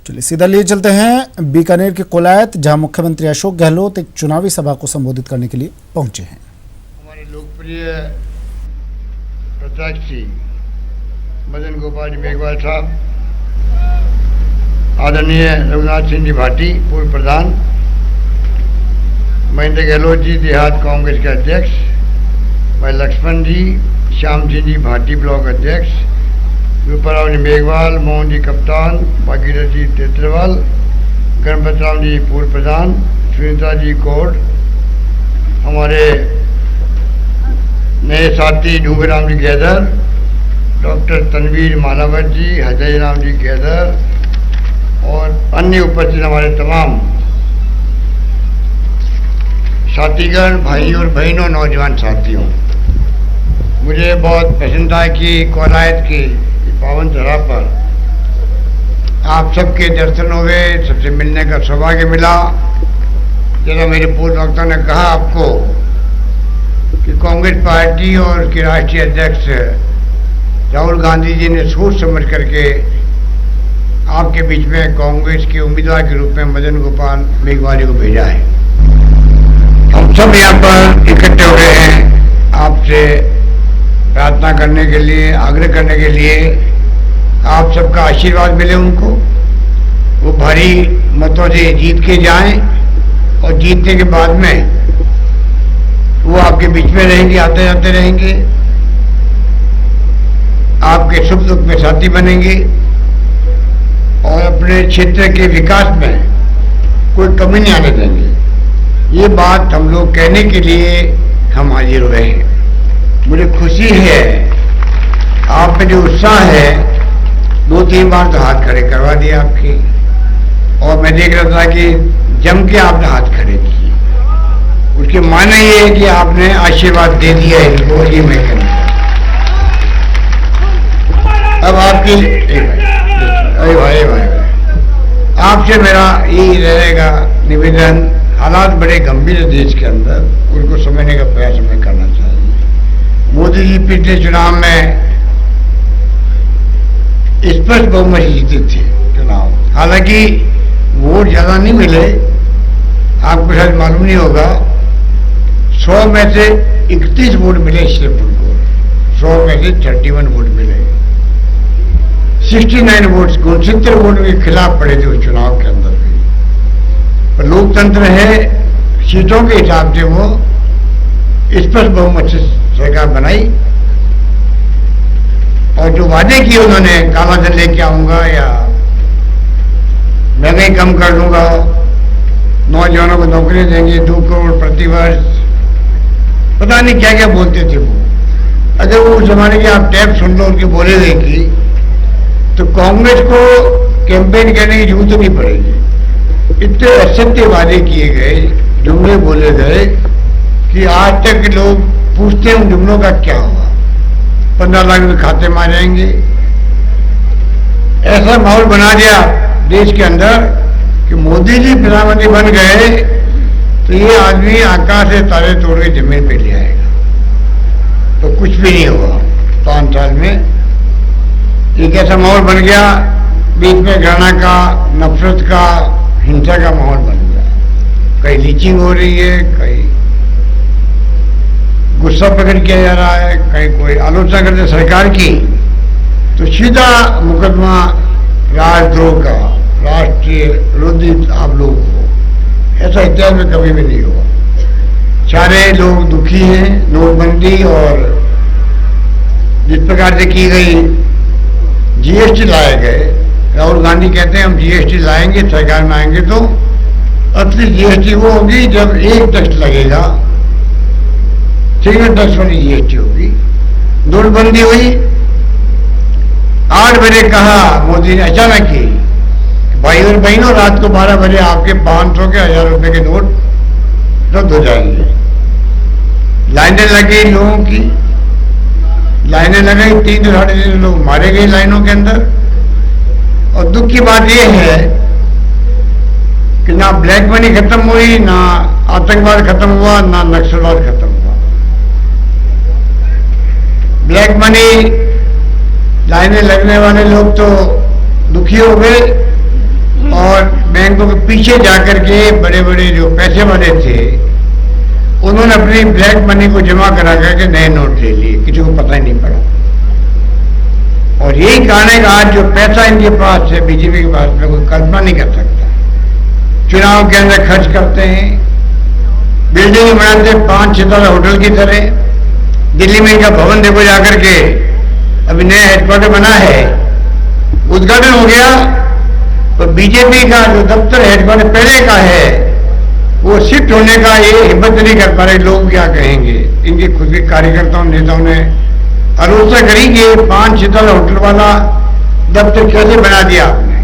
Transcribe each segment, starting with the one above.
चलिए सीधा लिए चलते हैं बीकानेर के कोलायत, जहां मुख्यमंत्री अशोक गहलोत एक चुनावी सभा को संबोधित करने के लिए पहुंचे हैं। हमारे लोकप्रिय प्रत्याशी मदन गोपाल जी मेघवाल साहब, आदरणीय रघुनाथ सिंह जी भाटी पूर्व प्रधान, महेंद्र गहलोत जी देहात कांग्रेस के अध्यक्ष, भाई लक्ष्मण जी, श्याम सिंह जी भाटी ब्लॉक अध्यक्ष, रूपाराव जी मेघवाल, मोहन जी कप्तान, भागीरथ जी तेतरवाल, गणपत राम जी पूर्व प्रधान, सुनीता जी कोड, हमारे नए साथी ढूंगराम जी गैदर, डॉक्टर तनवीर मालावत जी, हजय राम जी गैदर और अन्य उपस्थित हमारे तमाम साथीगण, भाई और बहनों, नौजवान साथियों, मुझे बहुत प्रसन्नता है कि कोलायत की पावन धरा पर आप सबके दर्शन हुए, सबसे मिलने का सौभाग्य मिला। जैसा मेरे पूर्व वक्ता ने कहा आपको कि कांग्रेस पार्टी और उसके राष्ट्रीय अध्यक्ष राहुल गांधी जी ने सोच समझ करके आपके बीच में कांग्रेस के उम्मीदवार के रूप में मदन गोपाल मेघवाल को भेजा है। हम सब यहाँ पर इकट्ठे हुए हैं आपसे प्रार्थना करने के लिए, आग्रह करने के लिए आप सबका आशीर्वाद मिले उनको, वो भारी मतों से जीत के जाएं और जीतने के बाद में वो आपके बीच में रहेंगे, आते जाते रहेंगे, आपके सुख दुख में साथी बनेंगे और अपने क्षेत्र के विकास में कोई कमी नहीं आने देंगे। ये बात हम लोग कहने के लिए हम हाजिर हुए हैं। मुझे खुशी है, आप में जो उत्साह है, 2-3 बार तो हाथ खड़े करवा दिए आपके, और मैं देख रहा था कि जम के आपने हाथ खड़े किए। उसके माने ये है कि आपने आशीर्वाद दे दिया है इनको, ये मैं कहना। अब आपकी अरे भाई आपसे मेरा यही रहेगा निवेदन, हालात बड़े गंभीर है देश के अंदर, उनको समझने का प्रयास हमें करना चाहिए। मोदी जी पिछले चुनाव में स्पष्ट बहुमत जीते थे चुनाव, हालांकि वोट ज्यादा नहीं मिले, आपको शायद मालूम नहीं होगा, 100 में से 31 वोट मिले सिर्फ उनको, 100 में से 31 वोट मिले, 69 वोट 69 वोट के खिलाफ पड़े थे उस चुनाव के अंदर भी। पर लोकतंत्र है, सीटों के हिसाब से वो स्पष्ट बहुमत से सरकार बनाई और जो वादे किए उन्होंने, काला धन लेके आऊंगा या महंगाई कम कर दूंगा, नौजवानों को नौकरी देंगे 2 करोड़ प्रति वर्ष, पता नहीं क्या क्या बोलते थे वो। अगर वो उस जमाने के आप टैप सुन लो उनके बोले गए कि, तो कांग्रेस को कैंपेन करने की जरूरत नहीं पड़ेगी। इतने असत्य वादे किए गए, जुमले बोले गए कि आज तक लोग पूछते हैं उन जुमलों का क्या हुआ। 15 लाख में खाते मारेंगे, ऐसा माहौल बना दिया देश के अंदर कि मोदी जी प्रधानमंत्री बन गए तो ये आदमी आकाश से तारे तोड़ के जमीन पे ले आएगा, तो कुछ भी नहीं हुआ 5 साल में। एक ऐसा माहौल बन गया, बीच में घृणा का, नफरत का, हिंसा का माहौल बन गया। कहीं लीचिंग हो रही है, कहीं गुस्सा प्रकट किया जा रहा है, कहीं कोई आलोचना करते सरकार की तो सीधा मुकदमा राजद्रोह का, राष्ट्रीय विरोधी आप लोगों को। ऐसा इतिहास में कभी भी नहीं हुआ। सारे लोग दुखी हैं। नोटबंदी और जिस प्रकार से की गई जीएसटी लाए गए, राहुल गांधी कहते हैं हम जीएसटी लाएंगे, सरकार में आएंगे तो असली जीएसटी वो होगी जब एक टैक्स लगेगा, सिंगल टैक्स वाली जीएसटी होगी। नोटबंदी हुई, 8 बजे कहा मोदी ने अचानक ही, भाई और बहनों रात को 12 बजे आपके 500 के 1000 रुपए के नोट रद्द हो जाएंगे। लाइनें लगी लोगों की, लाइनें लगाई, 3 से 3.5 लोग मारे गए लाइनों के अंदर। और दुख की बात यह है कि ना ब्लैक मनी खत्म हुई, ना आतंकवाद खत्म हुआ, ना नक्सलवाद खत्म हुआ। ब्लैक मनी लाइनें लगने वाले लोग तो दुखी हो गए, और बैंकों के पीछे जाकर के बड़े बड़े जो पैसे वाले थे उन्होंने अपनी ब्लैक मनी को जमा करा करके नए नोट ले लिए, किसी को पता ही नहीं पड़ा। और यही कारण है कि आज जो पैसा इनके पास है बीजेपी के पास में कोई कल्पना नहीं कर सकता। चुनाव के अंदर खर्च करते हैं, बिल्डिंग बनाते 5 सितारा होटल की तरह। दिल्ली में इनका भवन देखो जाकर के, अभी नया हेडक्वार्टर बना है, उद्घाटन हो गया, तो बीजेपी का जो दफ्तर हेडक्वार्टर पहले का है वो शिफ्ट होने का ये हिम्मत नहीं कर पा रहे। लोग क्या कहेंगे? इनके खुद के कार्यकर्ताओं नेताओं ने आलोचना करी कि 5 सितारा होटल वाला दफ्तर कैसे बना दिया आपने।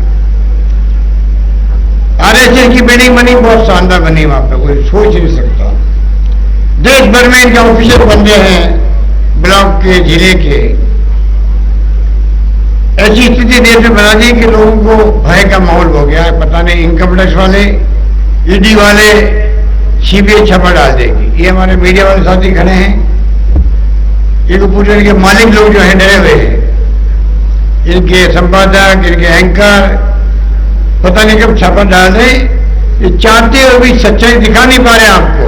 आरएसएस की बिल्डिंग बनी, बहुत शानदार बनी, वहां पर कोई सोच नहीं सकता। देश भर में इनके ऑफिसर बन गए हैं, ब्लॉक के, जिले के। ऐसी स्थिति देश में बना दी कि लोगों को भय का माहौल हो गया है। पता नहीं इनकम टैक्स वाले, ईडी वाले सीबीआई छापा डाल देगी। ये हमारे मीडिया वाले साथी खड़े हैं, इनको पूछे इनके मालिक लोग जो है डरे हुए हैं, इनके संपादक, इनके एंकर, पता नहीं कब छापा डाल दें। ये चाहते हुए भी सच्चाई दिखा नहीं पा रहे आपको।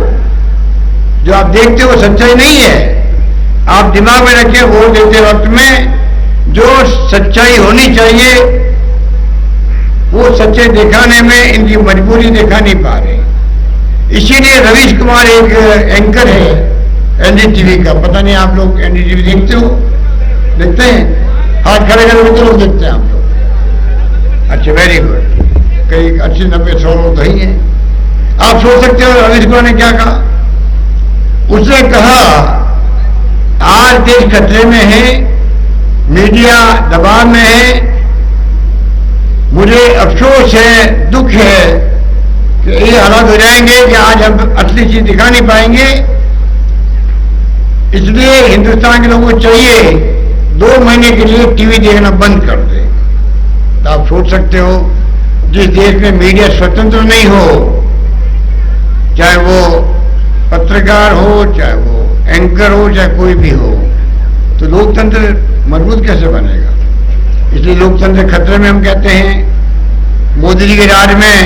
जो आप देखते हो सच्चाई नहीं है। आप दिमाग में रखिए, वोट देते वक्त में जो सच्चाई होनी चाहिए वो सच्चाई दिखाने में इनकी मजबूरी दिखा नहीं पा रहे। इसीलिए रवीश कुमार एक एंकर है एनडीटीवी का, पता नहीं आप लोग एनडीटीवी देखते हो? देखते हैं? हाथ खड़े करके कितने लोग देखते हैं आप लोग? अच्छा, वेरी गुड। कई 80-90-100 लोग तो ही हैं। आप सोच सकते हो रवीश कुमार ने क्या कहा? उसने कहा आज देश खतरे में है, मीडिया दबाव में है, मुझे अफसोस है, दुख है कि ये हालात हो जाएंगे कि आज हम असली चीज दिखा नहीं पाएंगे। इसलिए हिंदुस्तान के लोगों को चाहिए 2 महीने के लिए टीवी देखना बंद कर दे। तो आप सोच सकते हो जिस देश में मीडिया स्वतंत्र नहीं हो, चाहे वो पत्रकार हो, चाहे वो एंकर हो, चाहे कोई भी हो, तो लोकतंत्र मजबूत कैसे बनेगा? इसलिए लोकतंत्र खतरे में हम कहते हैं। मोदी जी के राज में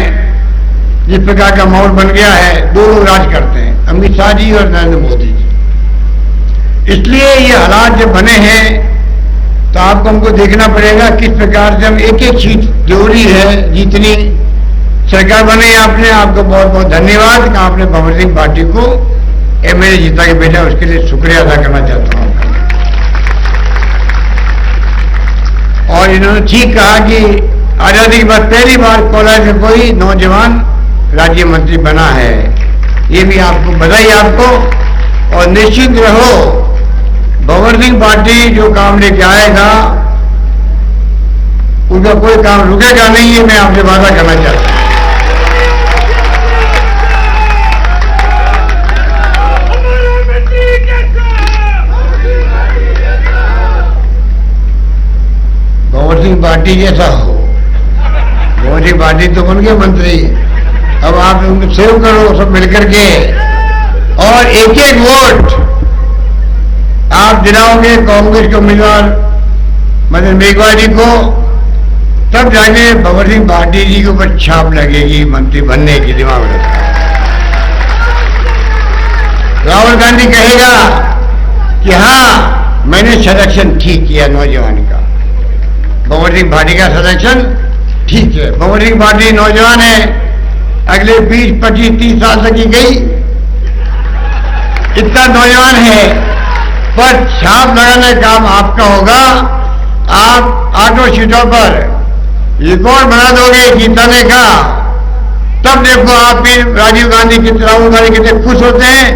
जिस प्रकार का माहौल बन गया है, 2 लोग राज करते हैं, अमित शाह जी और नरेंद्र मोदी जी। इसलिए ये हालात जब बने हैं तो आपको हमको देखना पड़ेगा किस प्रकार से हम एक एक सीट जरूरी है जीतनी। सरकार बने आपने, आपको बहुत बहुत धन्यवाद कि आपने भंवर सिंह पार्टी को एमएलए जीता के भेजा, उसके लिए शुक्रिया अदा करना चाहता हूं। और इन्होंने ठीक कहा कि आजादी के बाद पहली बार कोलार में कोई नौजवान राज्य मंत्री बना है। ये भी आपको बधाई आपको। और निश्चित रहो, भंवर सिंह पार्टी जो काम लेके आएगा उनका कोई काम रुकेगा नहीं, है मैं आपसे वादा करना चाहता हूं। भंवर सिंह पार्टी जैसा हो। भंवर सिंह पार्टी तो बन गए मंत्री, अब आप उनको सेव करो सब मिलकर के, और एक एक वोट आप दिलाओगे कांग्रेस के उम्मीदवार मदन मेघवाल जी को, तब जाके भंवर सिंह पार्टी जी के ऊपर छाप लगेगी मंत्री बनने की। दिमाग में रखा। राहुल गांधी कहेगा कि हाँ मैंने सिलेक्शन ठीक किया नौजवान का। भंवर सिंह पार्टी का सिलेक्शन ठीक है। भंवर सिंह पार्टी नौजवान है, अगले 20, 25, 30 साल तक की गई, इतना नौजवान है, पर छाप लगाने का काम आपका होगा। आप 8 सीटों पर रिकॉर्ड बना दोगे जीतने का, तब देखो आप फिर राजीव गांधी कितने, राहुल गांधी कितने खुश होते हैं।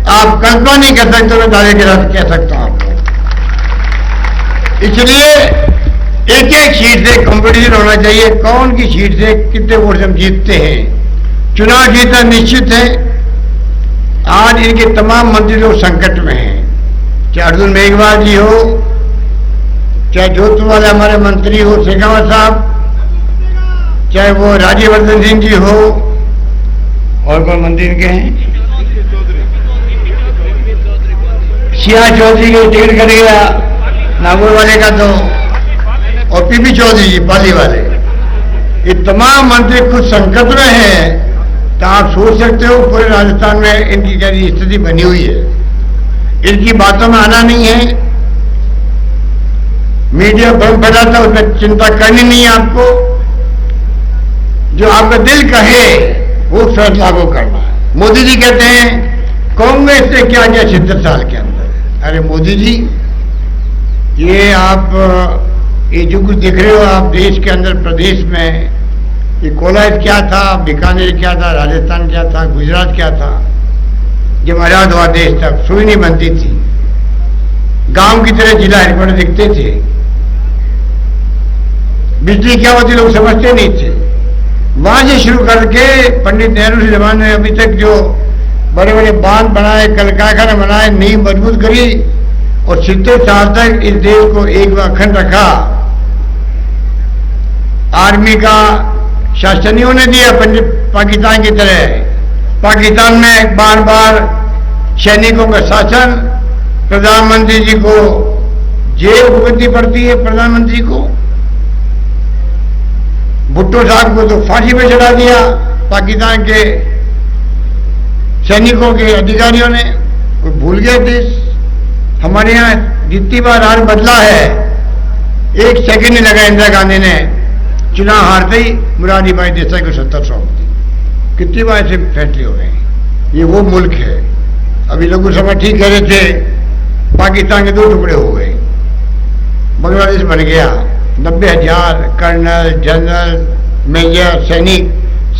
आप कल्पना नहीं कर सकते, मैं दावे के साथ कह सकता हूं आपको। इसलिए एक एक सीट से कंपटीशन होना चाहिए, कौन की सीट से कितने वोट से हम जीतते हैं। चुनाव जीतना निश्चित है। आज इनके तमाम मंत्री लोग संकट में हैं, चाहे अर्जुन मेघवाल जी हो, चाहे जोधपुर वाले हमारे मंत्री हो शेखावत साहब, चाहे वो राज्यवर्धन सिंह जी हो, और कौन मंत्री इनके हैं, सिया चौधरी के टिकट कट गया नागौर वाले का, तो और पीपी चौधरी जी पाली वाले, ये तमाम मंत्री खुद संकट में हैं, तो आप सोच सकते हो पूरे राजस्थान में इनकी कैसी स्थिति बनी हुई है। इनकी बातों में आना नहीं है, मीडिया भ्रम फैलाता, उसमें चिंता करनी नहीं है आपको। जो आपका दिल कहे वो फैसला को करना है। मोदी जी कहते हैं कांग्रेस ने क्या किया 76 साल के अंदर। अरे मोदी जी, ये आप ये जो कुछ देख रहे हो आप देश के अंदर, प्रदेश में, ये कोलायत क्या था, बीकानेर क्या था, राजस्थान क्या था, गुजरात क्या था। जब आजाद हुआ देश तक सुई नहीं बनती थी, गांव की तरह जिला हेडक्वार्टर दिखते थे, बिजली क्या होती लोग समझते नहीं थे। वहां से शुरू करके पंडित नेहरू के जमाने में अभी तक जो बड़े बड़े बांध बनाए, कल कारखाने बनाए, नींव मजबूत करी और 70 साल तक इस देश को एक अखंड रखा। आर्मी का शासन नहीं होने दिया पाकिस्तान की तरह। पाकिस्तान में बार बार सैनिकों का शासन, प्रधानमंत्री जी को जेल भुगतनी पड़ती है। प्रधानमंत्री को, भुट्टो साहब को तो फांसी पे चढ़ा दिया पाकिस्तान के सैनिकों के अधिकारियों ने। कोई भूल गया देश। हमारे यहाँ जितनी बार हाल बदला है, एक सेकंड नहीं लगा इंदिरा गांधी ने चुनाव हारते ही मुरारी भाई देसाई को सत्ता सौंप दी। कितनी बार ऐसे फैसले हो गए। ये वो मुल्क है। अभी लोग समय ठीक कह रहे थे, पाकिस्तान के 2 टुकड़े हो गए, बांग्लादेश बन गया। 90,000 कर्नल, जनरल, मेजर, सैनिक,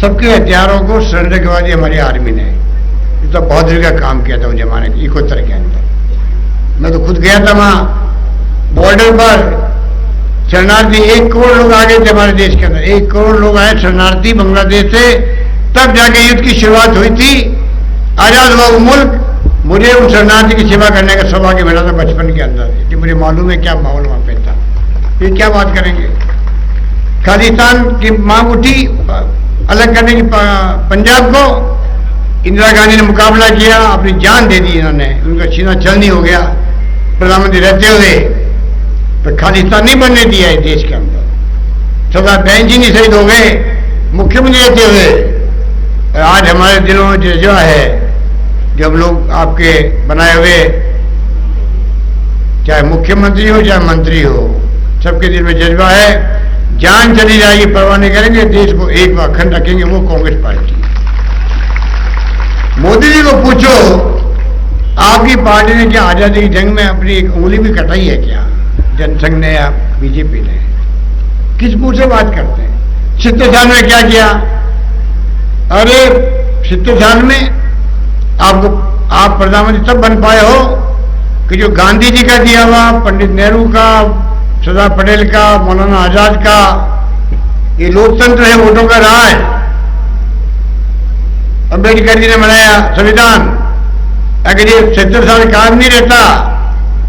सबके हथियारों को सरेंडर करवा दिया हमारी आर्मी ने। ये तो बहादुरी का काम किया था उस जमाने के 71 के अंदर। मैं तो खुद गया था वहां बॉर्डर पर। शरणार्थी 1 करोड़ लोग आ गए थे हमारे देश के अंदर। 1 करोड़ लोग आए शरणार्थी बांग्लादेश से, तब जाके युद्ध की शुरुआत हुई थी। आजाद हुआ वो मुल्क। मुझे उन शरणार्थी की सेवा करने का सौभाग्य मिला था बचपन के अंदर, कि मुझे मालूम है क्या माहौल वहां पे था। ये क्या बात करेंगे। खालिस्तान की मांग उठी अलग करने की पंजाब को। इंदिरा गांधी ने मुकाबला किया, अपनी जान दे दी इन्होंने, उनका सीना छलनी हो गया प्रधानमंत्री रहते हुए। तो खालिस्तान नहीं बनने दिया इस देश के अंदर। सरदार बहन जी नहीं शहीद हो गए मुख्यमंत्री रहते हुए। और आज हमारे दिलों में जज्बा है, जब लोग आपके बनाए हुए, चाहे मुख्यमंत्री हो चाहे मंत्री हो, सबके दिल में जज्बा है, जान चली जाएगी परवाह नहीं करेंगे, देश को एक बार अखंड रखेंगे। वो कांग्रेस पार्टी। मोदी जी को पूछो, आपकी पार्टी ने क्या आजादी की जंग में अपनी एक उंगली भी कटाई है क्या? जनसंघ ने या बीजेपी ने? किस मुंह से बात करते हैं? 70 साल में क्या किया? अरे 70 साल में आप प्रधानमंत्री तब बन पाए हो कि जो गांधी जी का दिया हुआ, पंडित नेहरू का, सरदार पटेल का, मौलाना आजाद का, ये लोकतंत्र है, वोटों का राज, अम्बेडकर जी ने बनाया संविधान। अगर ये 70 साल काम नहीं रहता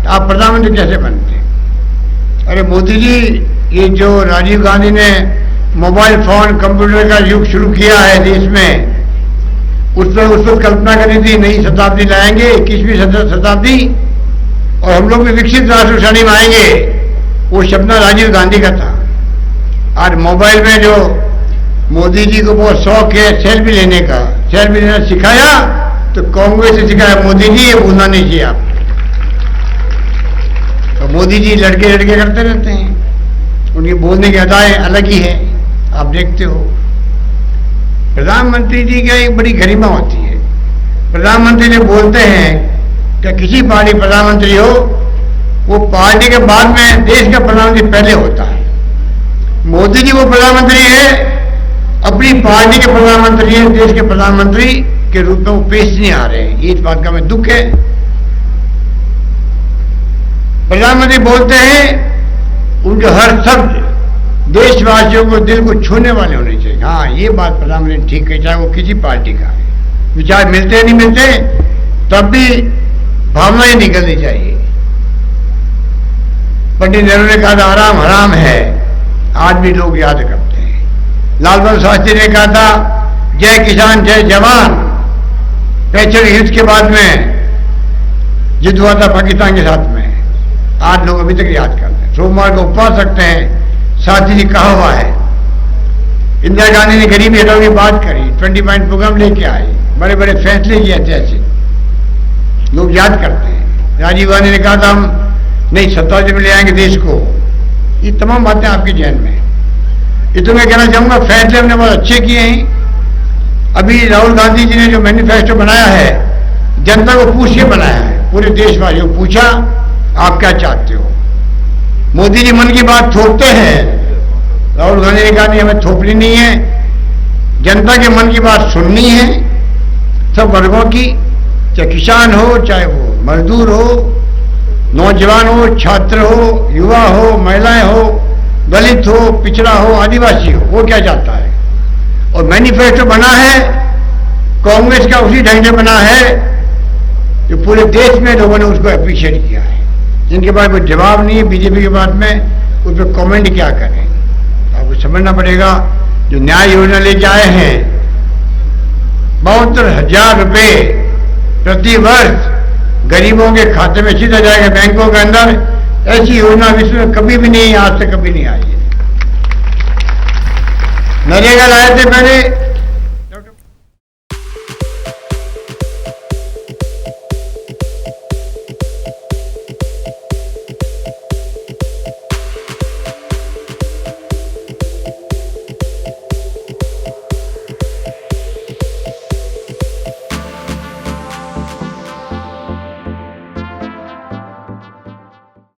तो आप प्रधानमंत्री कैसे बनते? अरे मोदी जी, ये जो राजीव गांधी ने मोबाइल फोन कंप्यूटर का युग शुरू किया है देश में, उस पर कल्पना करी थी नई शताब्दी लाएंगे, 21वीं शताब्दी, और हम लोग भी विकसित राष्ट्रशानी में आएंगे। वो सपना राजीव गांधी का था। आज मोबाइल में जो मोदी जी को बहुत शौक है सेल्फी लेने का, सेल्फी लेना सिखाया तो कांग्रेस से सिखाया। मोदी जी ये भूलना नहीं चाहिए आप। तो मोदी जी लड़के लड़के करते रहते हैं, उनकी बोलने की अदाएं अलग ही है, आप देखते हो। प्रधानमंत्री जी की एक बड़ी गरिमा होती है। प्रधानमंत्री जो बोलते हैं कि किसी पार्टी प्रधानमंत्री हो, वो पार्टी के बाद में देश का प्रधानमंत्री पहले होता है। मोदी जी वो प्रधानमंत्री है, अपनी पार्टी के प्रधानमंत्री है, देश के प्रधानमंत्री के रूप में वो पेश नहीं आ रहे हैं। इस बात का हमें दुख है। प्रधानमंत्री बोलते हैं, उनके हर शब्द देशवासियों को दिल को छूने वाले होने चाहिए। हाँ, ये बात प्रधानमंत्री ठीक है, चाहे वो किसी पार्टी का है। विचार मिलते हैं नहीं मिलते, तब भी भावनाएं निकलनी चाहिए। पंडित नेहरू ने कहा था आराम हराम है, आज भी लोग याद करते हैं। लाल बहादुर शास्त्री ने कहा था जय किसान जय जवान। पैचर युद्ध के बाद में युद्ध हुआ था पाकिस्तान के साथ में, आज लोग अभी तक याद करते हैं। सोमवार को उपवास रखते हैं। साथी जी कहा हुआ है इंदिरा गांधी ने गरीबी हटाओ की बात करी, 20 पॉइंट प्रोग्राम लेके आई, बड़े बड़े फैसले किए ऐतिहासिक, लोग याद करते हैं। राजीव गांधी ने कहा था हम नहीं 27 में ले आएंगे देश को। ये तमाम बातें आपके जहन में। ये तो मैं कहना चाहूंगा फैसले हमने बहुत अच्छे किए हैं। अभी राहुल गांधी जी ने जो मैनिफेस्टो बनाया है, जनता को पूछ के बनाया है, पूरे देशवासियों को पूछा आप क्या चाहते हो। मोदी जी मन की बात थोपते हैं, राहुल गांधी ने कहा नहीं हमें थोपनी नहीं है, जनता के मन की बात सुननी है, सब वर्गों की, चाहे किसान हो, चाहे वो मजदूर हो, नौजवान हो, छात्र हो, युवा हो, महिलाएं हो, दलित हो, पिछड़ा हो, आदिवासी हो, वो क्या चाहता है। और मैनिफेस्टो बना है कांग्रेस का उसी ढंग से बना है जो पूरे देश में लोगों ने उसको अप्रिशिएट किया है। जिनके पास कोई जवाब नहीं है बीजेपी के बात में, उस पर कमेंट क्या करें। आपको समझना पड़ेगा जो न्याय योजना लेके आए हैं 72,000 रुपये प्रति वर्ष गरीबों के खाते में सीधा जाएगा बैंकों के अंदर। ऐसी योजना विश्व में कभी भी नहीं, आज तक कभी नहीं आई है। नरेगा लाए थे पहले